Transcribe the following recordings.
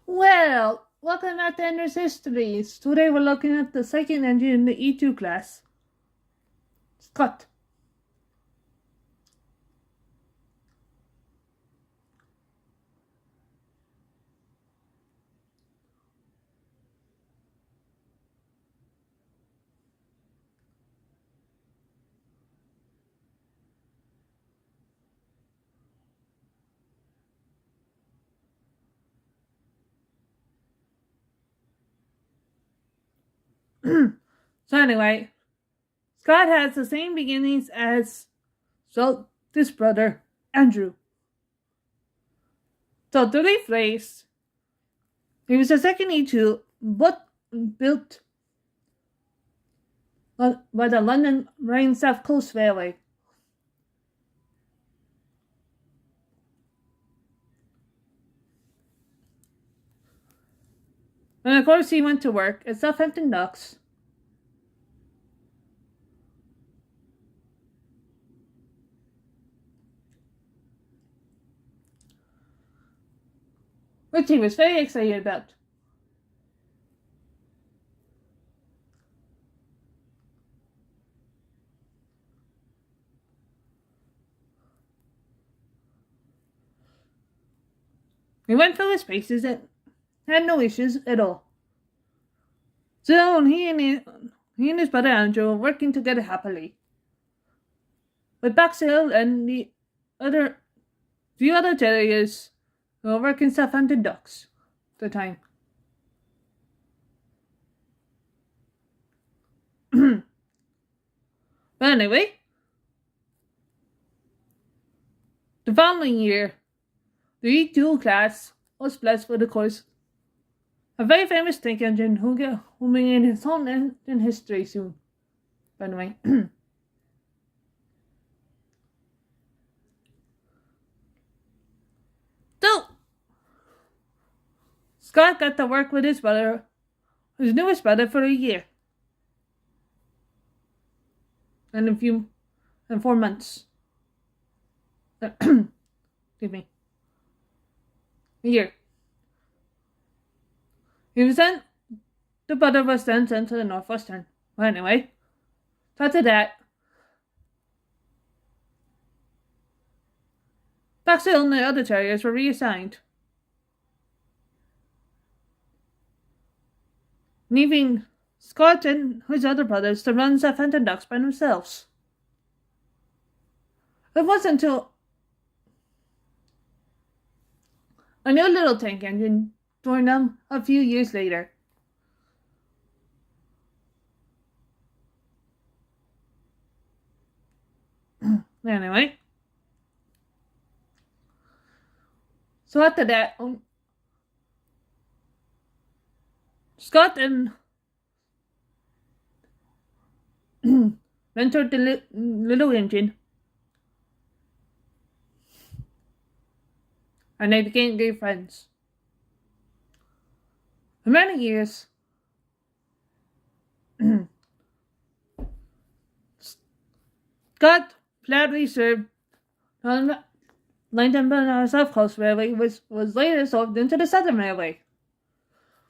Well, welcome back to Ender's Histories. Today we're looking at the second engine in the E2 class. Scott. So anyway, Scott has the same beginnings as this brother, Andrew. So to rephrase, he was the second E2, but built by the London Rhine South Coast Railway. And of course he went to work at Southampton Docks. Which he was very excited about. He went through his paces and had no issues at all. So he and his brother Andrew were working together happily. With Baxhill and the few other terriers who were working Southampton Docks at the time. But anyway, the following year, the E2 class was blessed with, of course, a very famous tank engine who began his own engine history soon, by the way. So, Scott got to work with his newest brother, for a year. And 4 months. Excuse me. A year. The brother was then sent to the Northwestern. Well, anyway, so after that, Baxhill and the other terriers were reassigned, leaving Scott and his other brothers to run Southampton Docks by themselves. It wasn't until a new little tank engine joined them a few years later. Anyway, so after that, Scott and entered the little engine, and they became great friends. For many years, Scott gladly served on the London South Coast Railway, which was later sold into the Southern Railway.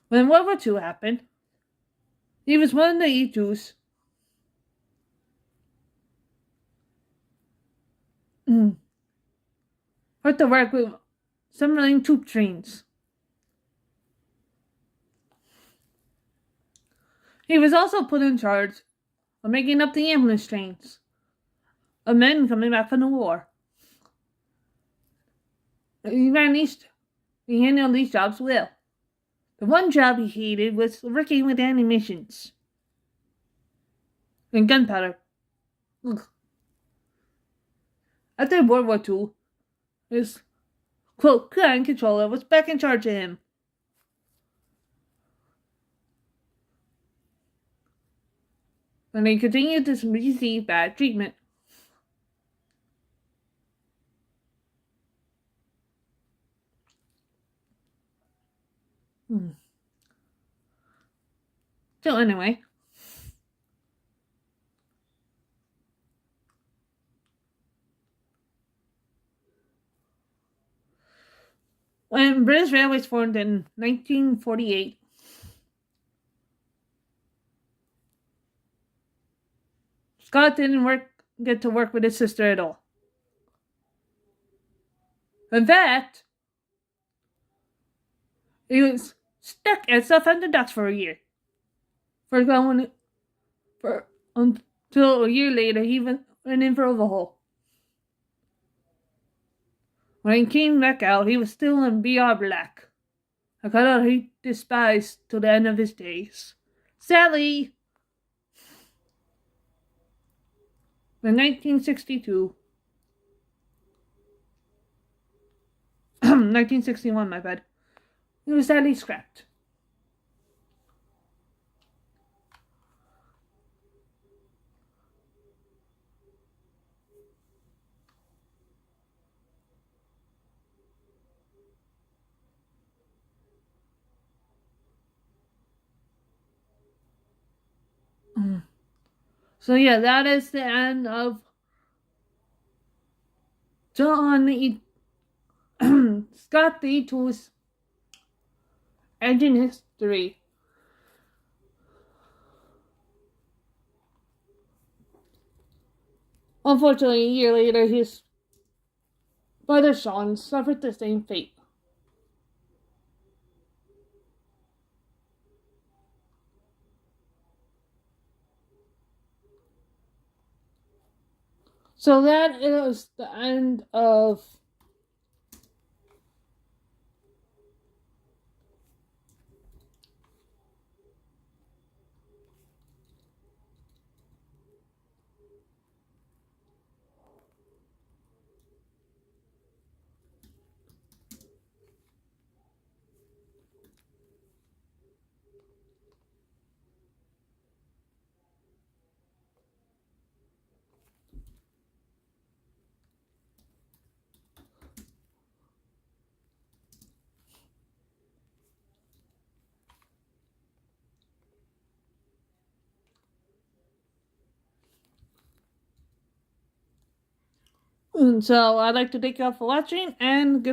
When World War II happened, he was one of the E2s had to work with submarine troop trains. He was also put in charge of making up the ambulance trains of men coming back from the war. He handled these jobs well. The one job he hated was working with ammunitions and gunpowder. Ugh. After World War II, his, quote, command controller was back in charge of him. And he continued to receive bad treatment. So anyway, When British Railways formed in 1948, Scott didn't get to work with his sister at all. In fact, he was stuck at Southampton Docks for a year. Until a year later, he went in for overhaul. When he came back out, he was still in BR Black, a colour he despised till the end of his days. Sadly, in 1962, 1961, my bad, he was sadly scrapped. So yeah, that is the end of John Scott the E2's engine history. Unfortunately, a year later, his brother Sean suffered the same fate. So that is the end of so I'd like to thank you all for watching and